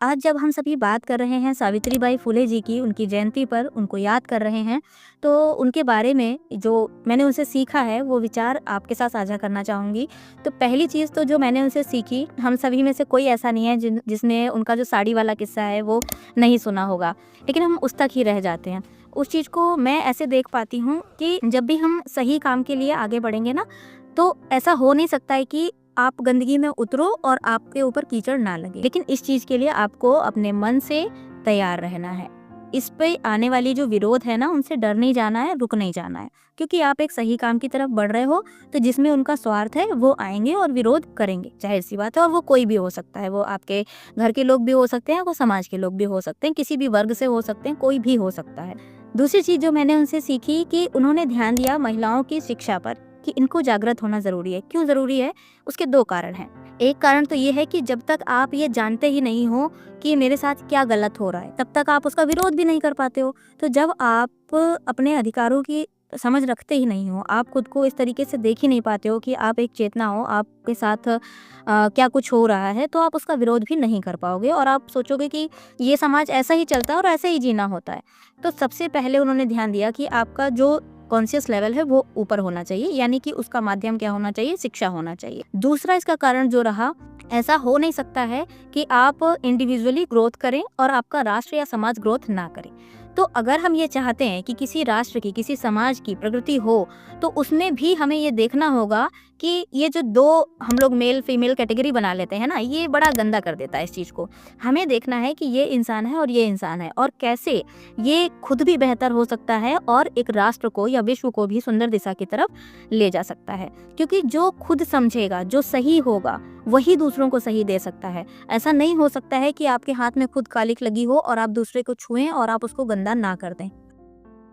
आज जब हम सभी बात कर रहे हैं सावित्रीबाई फुले जी की, उनकी जयंती पर उनको याद कर रहे हैं, तो उनके बारे में जो मैंने उनसे सीखा है वो विचार आपके साथ साझा करना चाहूँगी। तो पहली चीज़ तो जो मैंने उनसे सीखी, हम सभी में से कोई ऐसा नहीं है जिसने उनका जो साड़ी वाला किस्सा है वो नहीं सुना होगा, लेकिन हम उस तक ही रह जाते हैं। उस चीज़ को मैं ऐसे देख पाती हूँ कि जब भी हम सही काम के लिए आगे बढ़ेंगे ना, तो ऐसा हो नहीं सकता है कि आप गंदगी में उतरो और आपके ऊपर कीचड़ ना लगे। लेकिन इस चीज़ के लिए आपको अपने मन से तैयार रहना है। इस पे आने वाली जो विरोध है ना, उनसे डर नहीं जाना है, रुक नहीं जाना है। क्योंकि आप एक सही काम की तरफ बढ़ रहे हो, तो जिसमें उनका स्वार्थ है वो आएँगे और विरोध करेंगे। ज़ाहिर-सी बात है, और वो कोई भी हो सकता है। वो आपके घर के लोग भी हो सकते हैं, वो समाज के लोग भी हो सकते हैं, किसी भी वर्ग से हो सकते हैं, कोई भी हो सकता है। दूसरी चीज़ जो मैंने उनसे सीखी कि उन्होंने ध्यान दिया महिलाओं की शिक्षा पर, कि इनको जागृत होना ज़रूरी है। क्यों ज़रूरी है? उसके 2 कारण हैं। एक कारण तो ये है कि जब तक आप ये जानते ही नहीं हो कि मेरे साथ क्या गलत हो रहा है, तब तक आप उसका विरोध भी नहीं कर पाते हो। तो जब आप अपने अधिकारों की समझ रखते ही नहीं हो, आप खुद को इस तरीके से देख ही नहीं पाते हो कि आप एक चेतना हो, आपके साथ क्या कुछ हो रहा है, तो आप उसका विरोध भी नहीं कर पाओगे और आप सोचोगे कि ये समाज ऐसा ही चलता है और ऐसे ही जीना होता है। तो सबसे पहले उन्होंने ध्यान दिया कि आपका जो कॉन्शियस लेवल है वो ऊपर होना चाहिए, यानी कि उसका माध्यम क्या होना चाहिए? शिक्षा होना चाहिए। दूसरा इसका कारण जो रहा, ऐसा हो नहीं सकता है कि आप इंडिविजुअली ग्रोथ करें और आपका राष्ट्र या समाज ग्रोथ ना करे। तो अगर हम ये चाहते हैं कि किसी राष्ट्र की, किसी समाज की प्रगति हो, तो उसमें भी हमें ये देखना होगा कि ये जो 2 हम लोग मेल फीमेल कैटेगरी बना लेते हैं ना, ये बड़ा गंदा कर देता है इस चीज़ को। हमें देखना है कि ये इंसान है और ये इंसान है, और कैसे ये खुद भी बेहतर हो सकता है और एक राष्ट्र को या विश्व को भी सुंदर दिशा की तरफ ले जा सकता है। क्योंकि जो खुद समझेगा, जो सही होगा, वही दूसरों को सही दे सकता है। ऐसा नहीं हो सकता है कि आपके हाथ में खुद कालिक लगी हो और आप दूसरे को छुएं और आप उसको गंदा ना कर दें।